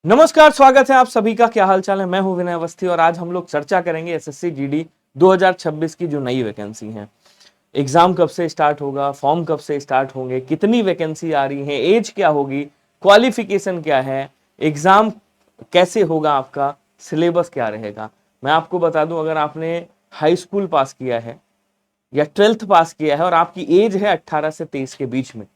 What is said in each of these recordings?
नमस्कार, स्वागत है आप सभी का। क्या हाल चाल है? मैं हूं विनय अवस्थी और आज हम लोग चर्चा करेंगे एसएससी जीडी 2026 की जो नई वैकेंसी है। एग्जाम कब से स्टार्ट होगा, फॉर्म कब से स्टार्ट होंगे, कितनी वैकेंसी आ रही है, एज क्या होगी, क्वालिफिकेशन क्या है, एग्जाम कैसे होगा, आपका सिलेबस क्या रहेगा। मैं आपको बता दूं, अगर आपने हाई स्कूल पास किया है या 12th पास किया है और आपकी एज है 18 से 23 के बीच में,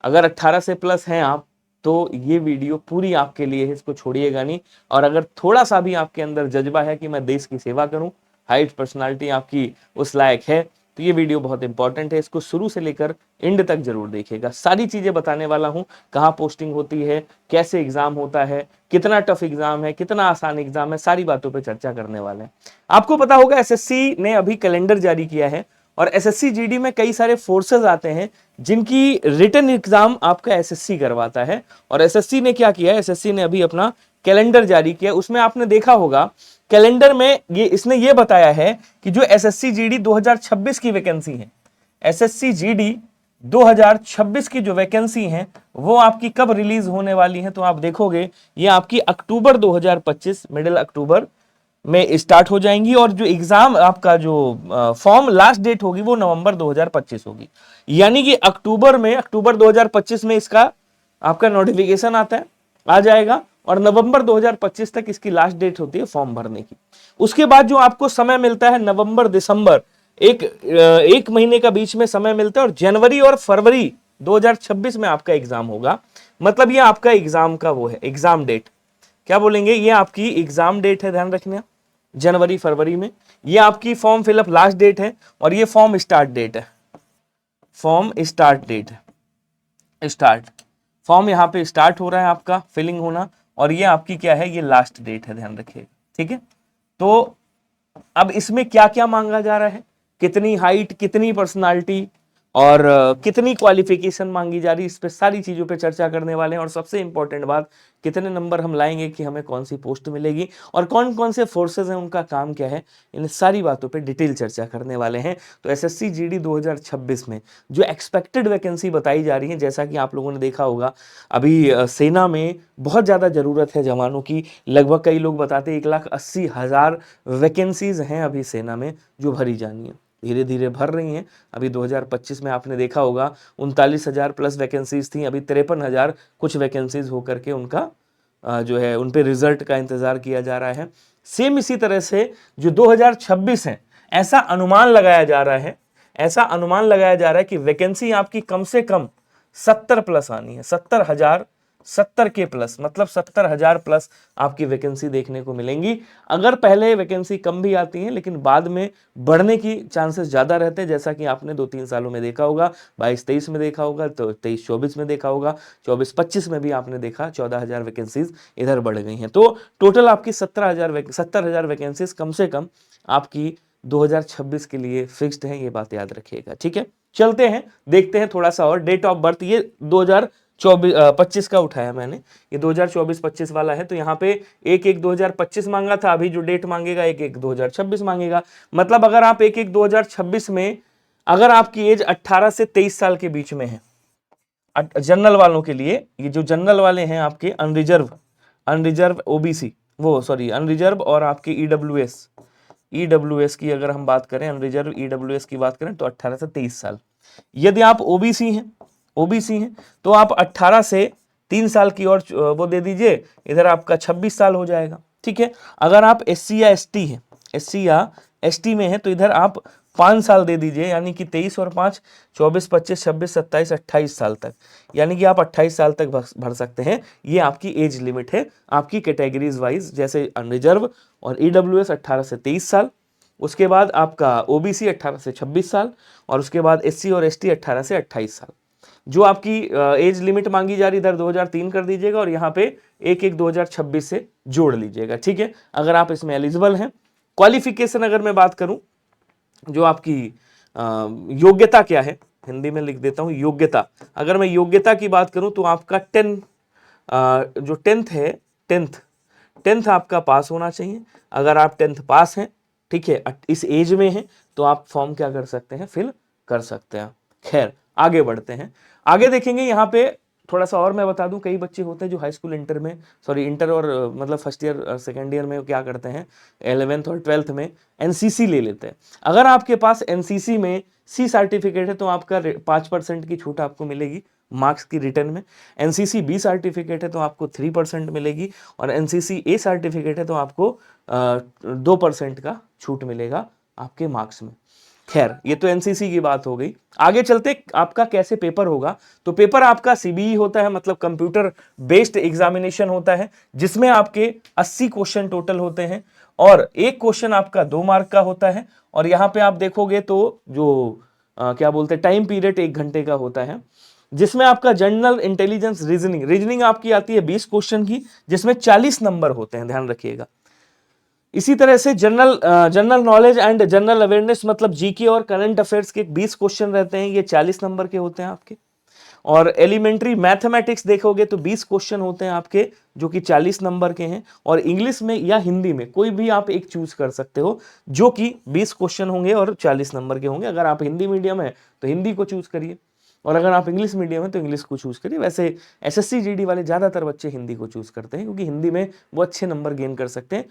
अगर 18 से प्लस हैं आप, तो ये वीडियो पूरी आपके लिए है, इसको छोड़िएगा नहीं। और अगर थोड़ा सा भी आपके अंदर जज्बा है कि मैं देश की सेवा करूं, हाइट पर्सनालिटी आपकी उस लायक है, तो ये वीडियो बहुत इंपॉर्टेंट है। इसको शुरू से लेकर एंड तक जरूर देखिएगा। सारी चीजें बताने वाला हूं, कहाँ पोस्टिंग होती है, कैसे एग्जाम होता है, कितना टफ एग्जाम है, कितना आसान एग्जाम है, सारी बातों पर चर्चा करने वाले हैं। आपको पता होगा एसएससी ने अभी कैलेंडर जारी किया है और एसएससी जीडी में कई सारे फोर्सेस आते हैं जिनकी रिटन एग्जाम आपका एसएससी करवाता है। और एसएससी ने क्या किया है, एसएससी ने अभी अपना कैलेंडर जारी किया। उसमें आपने देखा होगा कैलेंडर में इसने ये बताया है कि जो एसएससी जीडी 2026 की वैकेंसी है, एसएससी जीडी 2026 की जो वैकेंसी है वो आपकी कब रिलीज होने वाली है। तो आप देखोगे ये आपकी अक्टूबर 2025, मिडिल अक्टूबर में स्टार्ट हो जाएंगी और जो एग्जाम आपका जो फॉर्म लास्ट डेट होगी वो नवंबर 2025 होगी। यानी कि अक्टूबर 2025 में इसका आपका नोटिफिकेशन आता है, आ जाएगा और नवंबर 2025 तक इसकी लास्ट डेट होती है फॉर्म भरने की। उसके बाद जो आपको समय मिलता है नवंबर दिसंबर, एक महीने का बीच में समय मिलता है और जनवरी और फरवरी 2026 में आपका एग्जाम होगा। मतलब ये आपका एग्जाम का वो है एग्जाम डेट, क्या बोलेंगे, ये आपकी एग्जाम डेट है, ध्यान रखना। जनवरी फरवरी में ये आपकी फॉर्म फिलअप लास्ट डेट है और ये फॉर्म स्टार्ट डेट है। फॉर्म स्टार्ट डेट है, स्टार्ट फॉर्म यहाँ पे स्टार्ट हो रहा है आपका फिलिंग होना और ये आपकी क्या है, ये लास्ट डेट है, ध्यान रखिएगा। ठीक है, तो अब इसमें क्या क्या मांगा जा रहा है, कितनी हाइट, कितनी पर्सनालिटी और कितनी क्वालिफिकेशन मांगी जा रही है, इस पे सारी चीजों पे चर्चा करने वाले हैं। और सबसे इंपॉर्टेंट बात, कितने नंबर हम लाएंगे कि हमें कौन सी पोस्ट मिलेगी और कौन कौन से फोर्सेज हैं, उनका काम क्या है, इन सारी बातों पे डिटेल चर्चा करने वाले हैं। तो एसएससी जीडी 2026 में जो एक्सपेक्टेड वैकेंसी बताई जा रही है, जैसा कि आप लोगों ने देखा होगा अभी सेना में बहुत ज़्यादा ज़रूरत है जवानों की। लगभग कई लोग बताते हैं 1,80,000 वैकेंसीज हैं अभी सेना में जो भरी जानी है, धीरे धीरे भर रही हैं। अभी 2025 में आपने देखा होगा 39,000 प्लस वैकेंसीज थी, अभी 53,000 कुछ वैकेंसीज होकर के उनका जो है उन पे रिजल्ट का इंतजार किया जा रहा है। सेम इसी तरह से जो 2026 है, ऐसा अनुमान लगाया जा रहा है, ऐसा अनुमान लगाया जा रहा है कि वैकेंसी आपकी कम से कम 70 प्लस आनी है, 70,000, 70 के प्लस, मतलब 70,000 प्लस आपकी वैकेंसी देखने को मिलेंगी। अगर पहले वैकेंसी कम भी आती है लेकिन बाद में बढ़ने की चांसेस ज्यादा रहते हैं, जैसा कि आपने 2-3 सालों में देखा होगा, 22-23 में देखा होगा, तो 23-24 में देखा होगा, 24-25 में भी आपने देखा 14,000 वैकेंसीज इधर बढ़ गई हैं। तो टोटल आपकी 70,000 वैकेंसीज कम से कम आपकी 2026 के लिए फिक्स्ड है, ये बात याद रखिएगा। ठीक है, चलते हैं देखते हैं थोड़ा सा और। डेट ऑफ बर्थ ये 2024-25 का उठाया मैंने, ये 2024-25 वाला है। तो यहाँ पे 1-1-2025 मांगा था, अभी जो डेट मांगेगा 1-1-2026 मांगेगा। मतलब अगर आप 1-1-2026 में, अगर आपकी एज 18 से 23 साल के बीच में है, जनरल वालों के लिए, ये जो जनरल वाले हैं आपके अनरिजर्व, अनरिजर्व ओबीसी, वो सॉरी अनरिजर्व और आपके ईडब्ल्यूएस की अगर हम बात करें, अनरिजर्व ईडब्ल्यूएस की बात करें, तो 18 से 23 साल। यदि आप ओबीसी हैं तो आप 18 से 3 साल की और वो दे दीजिए, इधर आपका 26 साल हो जाएगा। ठीक है, अगर आप एससी या एसटी हैं, एससी या एसटी में है, तो इधर आप 5 साल दे दीजिए, यानी कि 23 और 5, 24, 25, 26, 27, 28 साल तक, यानी कि आप 28 साल तक भर सकते हैं। ये आपकी एज लिमिट है आपकी कैटेगरीज वाइज, जैसे अनरिजर्व और ईडब्ल्यूएस 18 से 23 साल, उसके बाद आपका ओबीसी 18 से 26 साल और उसके बाद एससी और एसटी 18 से 28 साल। जो आपकी एज लिमिट मांगी जा रही, इधर 2003 कर दीजिएगा और यहाँ पे 1-1-2026 से जोड़ लीजिएगा। ठीक है, अगर आप इसमें एलिजिबल हैं। क्वालिफिकेशन अगर मैं बात करूं, जो आपकी योग्यता क्या है, हिंदी में लिख देता हूं योग्यता। अगर मैं योग्यता की बात करूं तो आपका 10 जो 10th है, 10th आपका पास होना चाहिए। अगर आप 10th पास हैं, ठीक है, इस एज में हैं, तो आप फॉर्म क्या कर सकते हैं, फिल कर सकते हैं। खैर आगे बढ़ते हैं, आगे देखेंगे यहाँ पे थोड़ा सा और मैं बता दूं, कई बच्चे होते हैं जो हाई स्कूल इंटर में, सॉरी इंटर और मतलब फर्स्ट ईयर सेकेंड ईयर में क्या करते हैं, 11th और 12th में एनसीसी ले लेते हैं। अगर आपके पास एनसीसी में सी सर्टिफिकेट है तो आपका 5% की छूट आपको मिलेगी मार्क्स की रिटर्न में। एनसीसी बी सर्टिफिकेट है तो आपको 3% मिलेगी, और एनसीसी ए सर्टिफिकेट है तो आपको 2% का छूट मिलेगा आपके मार्क्स में। खैर, ये तो एनसीसी की बात हो गई। आगे चलते आपका कैसे पेपर होगा। तो पेपर आपका सीबीई होता है, मतलब कंप्यूटर बेस्ड एग्जामिनेशन होता है, जिसमें आपके 80 क्वेश्चन टोटल होते हैं, और एक क्वेश्चन आपका 2 मार्क का होता है। और यहां पे आप देखोगे तो जो क्या बोलते हैं, टाइम पीरियड 1 घंटे का होता है, जिसमें आपका जनरल इंटेलिजेंस रीजनिंग आपकी आती है 20 क्वेश्चन की, जिसमें 40 नंबर होते हैं, ध्यान रखिएगा। इसी तरह से general knowledge and general awareness, मतलब जीके और करंट अफेयर्स के 20 क्वेश्चन रहते हैं, ये 40 नंबर के होते हैं आपके। और एलिमेंट्री मैथमेटिक्स देखोगे तो 20 क्वेश्चन होते हैं आपके, जो कि 40 नंबर के हैं। और इंग्लिश में या हिंदी में कोई भी आप एक चूज कर सकते हो, जो कि 20 क्वेश्चन होंगे और 40 नंबर के होंगे। अगर आप हिंदी मीडियम है तो हिंदी को चूज करिए, और अगर आप इंग्लिश मीडियम है तो इंग्लिश को चूज करिए। वैसे एसएससी जीडी वाले ज़्यादातर बच्चे हिंदी को चूज करते हैं, क्योंकि हिंदी में वो अच्छे नंबर गेन कर सकते हैं।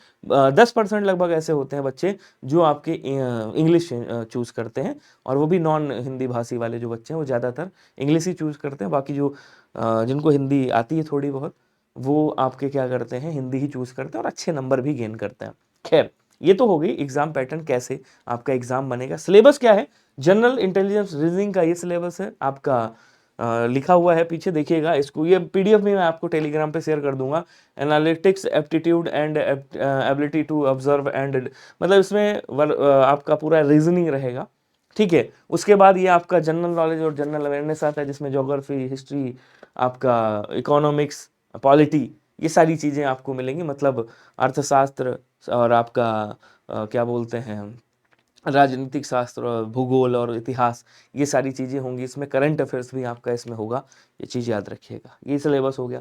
10% लगभग ऐसे होते हैं बच्चे जो आपके इंग्लिश चूज करते हैं, और वो भी नॉन हिंदी भाषी वाले जो बच्चे हैं वो ज़्यादातर इंग्लिश ही चूज करते हैं। बाकी जो जिनको हिंदी आती है थोड़ी बहुत, वो आपके क्या करते हैं, हिंदी ही चूज करते हैं और अच्छे नंबर भी गेन करते हैं। खैर, ये तो हो गई एग्जाम पैटर्न, कैसे आपका एग्जाम बनेगा। सिलेबस क्या है, जनरल इंटेलिजेंस रीजनिंग का ये सिलेबस है आपका। लिखा हुआ है पीछे देखिएगा इसको, ये पीडीएफ में मैं आपको टेलीग्राम पे शेयर कर दूंगा। Analytics, aptitude and ability to observe and, मतलब इसमें आपका पूरा रीजनिंग रहेगा, ठीक है। उसके बाद ये आपका जनरल नॉलेज और जनरल अवेयरनेस आता है, जिसमें ज्योग्राफी, हिस्ट्री, आपका इकोनॉमिक्स, पॉलिटी, ये सारी चीज़ें आपको मिलेंगी, मतलब अर्थशास्त्र और आपका क्या बोलते हैं, राजनीतिक शास्त्र और भूगोल और इतिहास, ये सारी चीज़ें होंगी। इसमें करंट अफेयर्स भी आपका इसमें होगा, ये चीज़ याद रखिएगा। ये सिलेबस हो गया।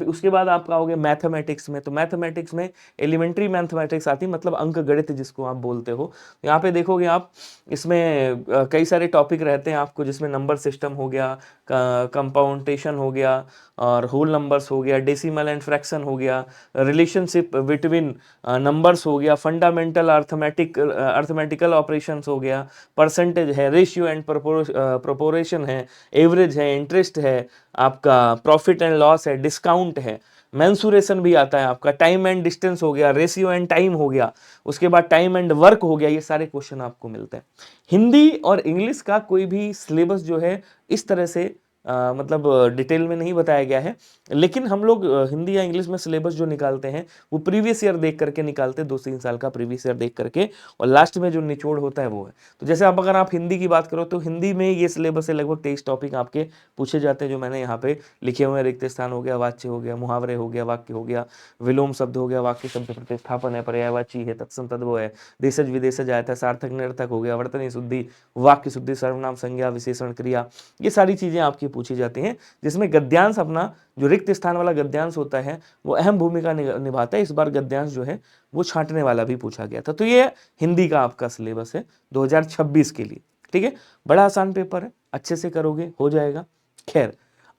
उसके बाद आपका हो गया मैथमेटिक्स में। तो मैथमेटिक्स में एलिमेंट्री मैथमेटिक्स आती है, मतलब अंक गणित जिसको आप बोलते हो। यहाँ पे देखोगे आप, इसमें कई सारे टॉपिक रहते हैं आपको, जिसमें नंबर सिस्टम हो गया, कंपाउंडेशन हो गया, और होल नंबर्स हो गया, डेसिमल एंड फ्रैक्शन हो गया, रिलेशनशिप बिटवीन नंबर्स हो गया, फंडामेंटल अर्थमेटिकल ऑपरेशंस हो गया, परसेंटेज है, रेशियो एंड प्रोपोर्शन है, एवरेज है, इंटरेस्ट है, आपका प्रॉफिट एंड लॉस है, डिस्काउंट है, मेंसुरेशन भी आता है आपका, टाइम एंड डिस्टेंस हो गया, रेशियो एंड टाइम हो गया, उसके बाद टाइम एंड वर्क हो गया। ये सारे क्वेश्चन आपको मिलते हैं। हिंदी और इंग्लिश का कोई भी सिलेबस जो है इस तरह से मतलब डिटेल में नहीं बताया गया है, लेकिन हम लोग हिंदी या इंग्लिश में सिलेबस जो निकालते हैं वो प्रीवियस ईयर देख करके निकालते हैं, 2-3 साल का प्रीवियस ईयर देख करके, और लास्ट में जो निचोड़ होता है वो है। तो जैसे आप अगर आप हिंदी की बात करो तो हिंदी में ये सिलेबस है, लगभग 23 टॉपिक आपके पूछे जाते हैं, जो मैंने यहाँ पे लिखे हुए हैं। रिक्त स्थान हो गया, वाच्य हो गया, मुहावरे हो गया, वाक्य हो गया, विलोम शब्द हो गया, वाक्य शब्द प्रतिस्थापन है, पर्यायवाची है, तत्सम तद्भव है, देशज विदेशज आया था, सार्थक निरर्थक हो गया, वर्तनी शुद्धि, वाक्य शुद्धि, सर्वनाम संज्ञा, विशेषण, क्रिया, ये सारी चीजें आपकी पूछी जाती हैं, जिसमें गद्यांश अपना जो रिक्त स्थान वाला गद्यांश होता है वो अहम भूमिका निभाता है। इस बार गद्यांश जो है वो छांटने वाला भी पूछा गया था। तो ये हिंदी का आपका सिलेबस है 2026 के लिए, ठीक है। बड़ा आसान पेपर है, अच्छे से करोगे हो जाएगा। खैर,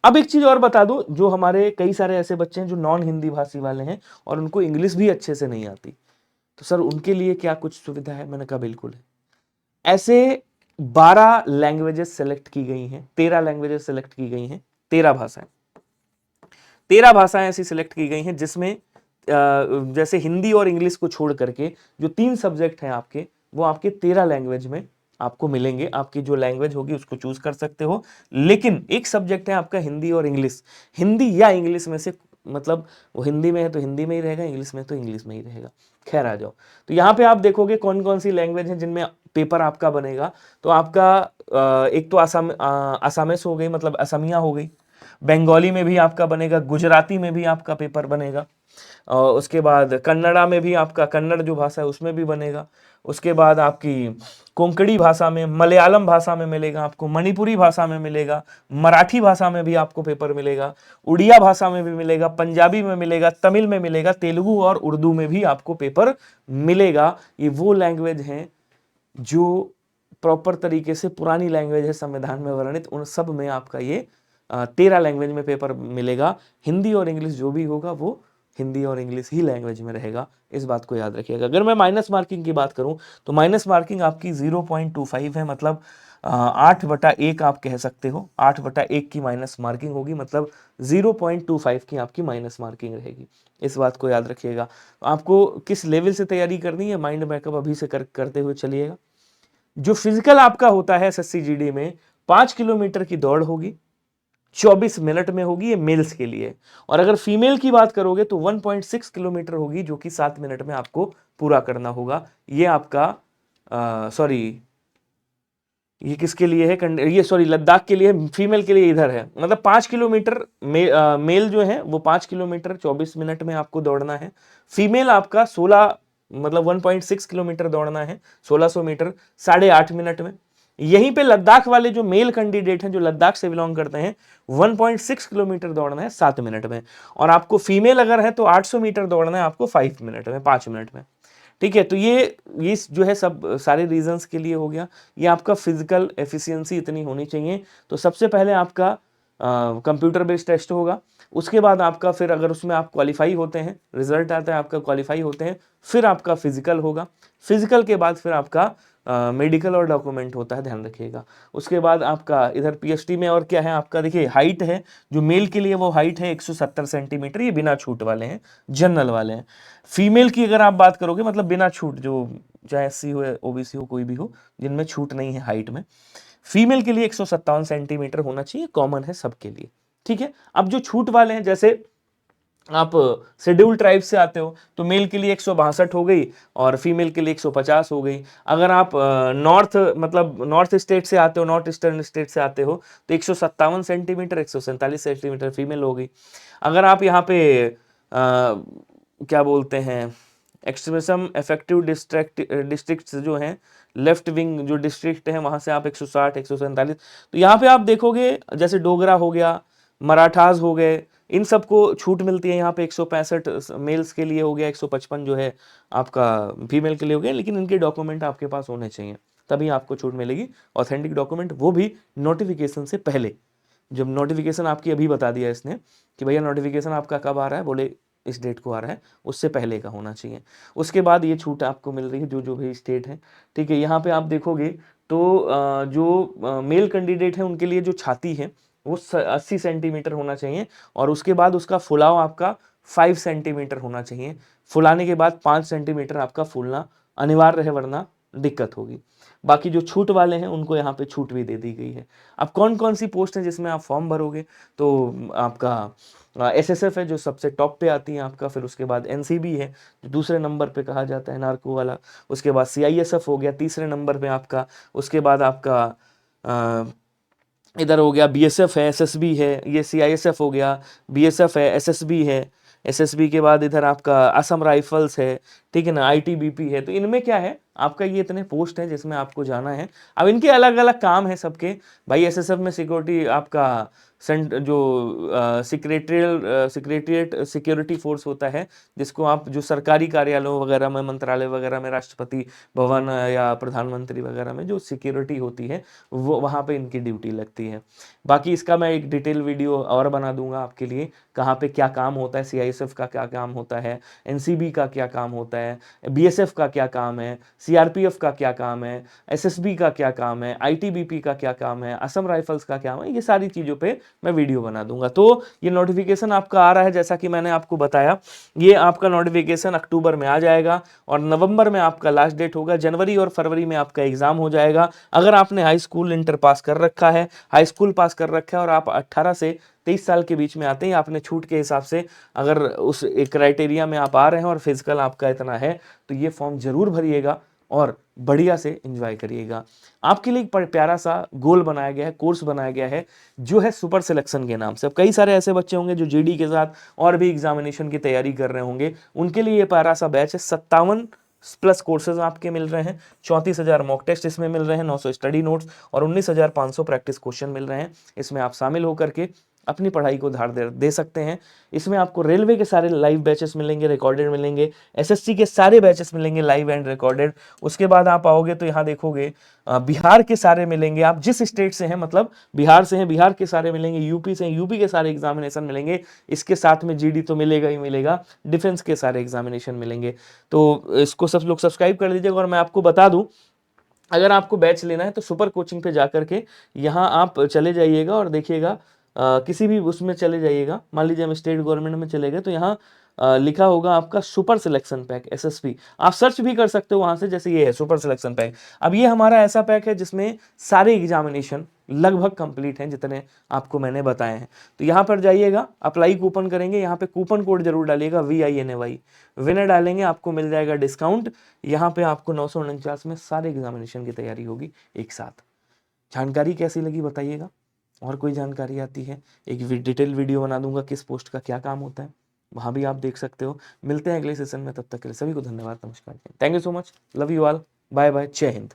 अब एक चीज और बता दो, जो हमारे कई सारे ऐसे बच्चे हैं जो नॉन हिंदी भाषी वाले हैं और उनको इंग्लिश भी अच्छे से नहीं आती, तो सर उनके लिए क्या कुछ सुविधा है? मैंने कहा बिल्कुल है। ऐसे 12 लैंग्वेजेस सेलेक्ट की गई हैं, 13 लैंग्वेजेस सेलेक्ट की गई हैं, 13 भाषाएं ऐसी सिलेक्ट की गई हैं, जिसमें जैसे हिंदी और इंग्लिश को छोड़ करके जो 3 सब्जेक्ट हैं आपके, वो आपके 13 लैंग्वेज में आपको मिलेंगे। आपकी जो लैंग्वेज होगी उसको चूज कर सकते हो, लेकिन एक सब्जेक्ट है आपका हिंदी और इंग्लिश। हिंदी या इंग्लिश में से, मतलब वो हिंदी में है तो हिंदी में ही रहेगा, इंग्लिश में तो इंग्लिश में ही रहेगा। खैर, आ जाओ। तो यहाँ पे आप देखोगे कौन कौन सी लैंग्वेज है जिनमें पेपर आपका बनेगा। तो आपका एक तो असमिया हो गई, मतलब असमिया हो गई, बंगाली में भी आपका बनेगा, गुजराती में भी आपका पेपर बनेगा, और उसके बाद कन्नड़ा में भी आपका, कन्नड़ जो भाषा है उसमें भी बनेगा। उसके बाद आपकी कोंकणी भाषा में, मलयालम भाषा में मिलेगा आपको, मणिपुरी भाषा में मिलेगा, मराठी भाषा में भी आपको पेपर मिलेगा, उड़िया भाषा में भी मिलेगा, पंजाबी में मिलेगा, तमिल में मिलेगा, तेलुगु और उर्दू में भी आपको पेपर मिलेगा। ये वो लैंग्वेज हैं जो प्रॉपर तरीके से पुरानी लैंग्वेज है संविधान में वर्णित, उन सब में आपका ये 13 लैंग्वेज में पेपर मिलेगा। हिंदी और इंग्लिश जो भी होगा वो हिंदी और इंग्लिश ही लैंग्वेज में रहेगा, इस बात को याद रखिएगा। अगर मैं माइनस मार्किंग की बात करूं तो माइनस मार्किंग आपकी 0.25 है, मतलब 8/1 आप कह सकते हो। 8/1 की माइनस मार्किंग होगी, मतलब 0.25 की आपकी माइनस मार्किंग रहेगी, इस बात को याद रखिएगा। आपको किस लेवल से तैयारी करनी है, माइंड मैकअप अभी से करते हुए चलिएगा। जो फिजिकल आपका होता है एसएससी जीडी में, 5 किलोमीटर की दौड़ होगी, 24 मिनट में होगी, ये मेल्स के लिए। और अगर फीमेल की बात करोगे तो 1.6 किलोमीटर होगी, जो कि 7 मिनट में आपको पूरा करना होगा। ये आपका सॉरी, ये किसके लिए है, ये सॉरी लद्दाख के लिए, फीमेल के लिए इधर है। मतलब 5 किलोमीटर मेल जो है वो 5 किलोमीटर 24 मिनट में आपको दौड़ना है। फीमेल आपका 16 मतलब 1.6 किलोमीटर दौड़ना है, 1600 मीटर 8.5 मिनट में। यहीं पे लद्दाख वाले जो मेल कैंडिडेट हैं, जो लद्दाख से बिलोंग करते हैं, 1.6 किलोमीटर दौड़ना है 7 मिनट में। और आपको फीमेल अगर है तो 800 मीटर दौड़ना है आपको 5 मिनट में, 5 मिनट में। ठीक है, तो ये जो है सब सारे रीजंस के लिए हो गया। ये आपका फिजिकल एफिशिएंसी इतनी होनी चाहिए। तो सबसे पहले आपका कंप्यूटर बेस्ड टेस्ट होगा, उसके बाद आपका फिर अगर उसमें आप क्वालिफाई होते हैं, रिजल्ट आता है आपका क्वालिफाई होते हैं, फिर आपका फिजिकल होगा। फिजिकल के बाद फिर आपका मेडिकल और डॉक्यूमेंट होता है, ध्यान रखिएगा। उसके बाद आपका इधर पीएचडी में और क्या है आपका, देखिए हाइट है, जो मेल के लिए वो हाइट है 170 सेंटीमीटर, ये बिना छूट वाले हैं, जनरल वाले हैं। फीमेल की अगर आप बात करोगे, मतलब बिना छूट, जो चाहे एससी हो ओबीसी हो कोई भी हो, जिनमें छूट नहीं है हाइट में, फीमेल के लिए 157 सेंटीमीटर होना चाहिए, कॉमन है सबके लिए। ठीक है, अब जो छूट वाले हैं, जैसे आप शेड्यूल ट्राइब से आते हो तो मेल के लिए 162 हो गई और फीमेल के लिए 150 हो गई। अगर आप नॉर्थ मतलब नॉर्थ स्टेट से आते हो, नॉर्थ ईस्टर्न स्टेट से आते हो तो 157 सेंटीमीटर, 147 सेंटीमीटर फीमेल हो गई। अगर आप यहाँ पे क्या बोलते हैं, एक्सट्रीमिज्म इफेक्टिव डिस्ट्रिक्ट जो हैं, लेफ्ट विंग जो डिस्ट्रिक्ट है, वहां से आप 160 147। तो यहाँ पे आप देखोगे जैसे डोगरा हो गया, मराठास हो गए, इन सबको छूट मिलती है। यहाँ पे 165 मेल्स के लिए हो गया, 155 जो है आपका फीमेल के लिए हो गया। लेकिन इनके डॉक्यूमेंट आपके पास होने चाहिए, तभी आपको छूट मिलेगी। ऑथेंटिक डॉक्यूमेंट, वो भी नोटिफिकेशन से पहले। जब नोटिफिकेशन आपकी अभी बता दिया इसने कि भैया नोटिफिकेशन आपका कब आ रहा है, बोले इस डेट को आ रहा है, उससे पहले का होना चाहिए। उसके बाद ये छूट आपको मिल रही है जो जो भी स्टेट है। ठीक है, यहाँ पे आप देखोगे तो जो मेल कैंडिडेट है उनके लिए जो छाती है वो 80 सेंटीमीटर होना चाहिए, और उसके बाद उसका फुलाव आपका 5 सेंटीमीटर होना चाहिए। फुलाने के बाद 5 सेंटीमीटर आपका फूलना अनिवार्य है, वरना दिक्कत होगी। बाकी जो छूट वाले हैं उनको यहाँ पे छूट भी दे दी गई है। अब कौन कौन सी पोस्ट है जिसमें आप फॉर्म भरोगे, तो आपका एसएसएफ है जो सबसे टॉप पे आती है आपका, फिर उसके बाद एनसीबी है जो दूसरे नंबर पे कहा जाता है, नार्को वाला। उसके बाद सीआईएसएफ हो गया तीसरे नंबर पे आपका। उसके बाद आपका इधर हो गया बीएसएफ है, एसएसबी है, ये सीआईएसएफ हो गया, बीएसएफ है, एसएसबी है। एसएसबी के बाद इधर आपका असम राइफल्स है, ठीक है ना, आईटीबीपी है। तो इनमें क्या है आपका, ये इतने पोस्ट है जिसमें आपको जाना है। अब इनके अलग अलग काम है सबके। भाई एसएसएफ में सिक्योरिटी आपका जो सिक्रेटरिएट सिक्योरिटी फोर्स होता है, जिसको आप जो सरकारी कार्यालयों वगैरह में, मंत्रालय वगैरह में, राष्ट्रपति भवन या प्रधानमंत्री वगैरह में जो सिक्योरिटी होती है, वो वहाँ पे इनकी ड्यूटी लगती है। बाकी इसका मैं एक डिटेल वीडियो और बना दूंगा आपके लिए, कहाँ पे क्या काम होता है, सीआईएसएफ का क्या काम होता है, एनसीबी का क्या काम होता है, बीएसएफ का क्या काम है, सीआरपीएफ का क्या काम है, एसएसबी का क्या काम है, आईटीबीपी का क्या काम है, असम राइफल्स का क्या काम है, ये सारी चीज़ों पे मैं वीडियो बना दूंगा। तो ये नोटिफिकेशन आपका आ रहा है, जैसा कि मैंने आपको बताया, ये आपका नोटिफिकेशन अक्टूबर में आ जाएगा और नवंबर में आपका लास्ट डेट होगा। जनवरी और फरवरी में आपका एग्जाम हो जाएगा। अगर आपने हाई स्कूल इंटर पास कर रखा है, हाई स्कूल पास कर रखा है और आप 18 से 23 साल के बीच में आते हैं, आपने छूट के हिसाब से अगर उस क्राइटेरिया में आप आ रहे हैं और फिजिकल आपका इतना है, तो ये फॉर्म जरूर भरिएगा और बढ़िया से एंजॉय करिएगा। आपके लिए एक प्यारा सा गोल बनाया गया है, कोर्स बनाया गया है, जो है सुपर सिलेक्शन के नाम से। अब कई सारे ऐसे बच्चे होंगे जो जीडी के साथ और भी एग्जामिनेशन की तैयारी कर रहे होंगे, उनके लिए ये प्यारा सा बैच है। 57+ कोर्सेज आपके मिल रहे हैं, 34,000 मॉक टेस्ट इसमें मिल रहे हैं, 900 स्टडी नोट्स और 19,500 प्रैक्टिस क्वेश्चन मिल रहे हैं। इसमें आप शामिल होकर के अपनी पढ़ाई को धार दे सकते हैं। इसमें आपको रेलवे के सारे लाइव बैचेस मिलेंगे, रिकॉर्डेड मिलेंगे, एसएससी के सारे बैचेस मिलेंगे लाइव एंड रिकॉर्डेड। उसके बाद आप आओगे तो यहाँ देखोगे बिहार के सारे मिलेंगे, आप जिस स्टेट से हैं, मतलब बिहार से हैं बिहार के सारे मिलेंगे, यूपी से हैं यूपी के सारे एग्जामिनेशन मिलेंगे, इसके साथ में जीडी तो मिलेगा ही मिलेगा, डिफेंस के सारे एग्जामिनेशन मिलेंगे। तो इसको सब लोग सब्सक्राइब कर लीजिएगा। और मैं आपको बता दूं, अगर आपको बैच लेना है तो सुपर कोचिंग पे जाकर के यहाँ आप चले जाइएगा और देखिएगा, किसी भी उसमें चले जाइएगा, मान लीजिए हम स्टेट गवर्नमेंट में चले गए तो यहाँ लिखा होगा आपका सुपर सिलेक्शन पैक एसएसपी, आप सर्च भी कर सकते हो वहां से, जैसे ये है सुपर सिलेक्शन पैक। अब ये हमारा ऐसा पैक है जिसमें सारे एग्जामिनेशन लगभग कंप्लीट हैं जितने आपको मैंने बताए हैं। तो यहाँ पर जाइएगा, अप्लाई कूपन करेंगे, यहाँ पे कूपन कोड जरूर डालिएगा VINAY, विनर डालेंगे आपको मिल जाएगा डिस्काउंट। यहाँ पे आपको 949 में सारे एग्जामिनेशन की तैयारी होगी एक साथ। जानकारी कैसी लगी बताइएगा, और कोई जानकारी आती है एक डिटेल वीडियो बना दूंगा किस पोस्ट का क्या काम होता है, वहां भी आप देख सकते हो। मिलते हैं अगले सेशन में, तब तक के लिए सभी को धन्यवाद, नमस्कार, thank you so much, love you all, bye bye, जय हिंद।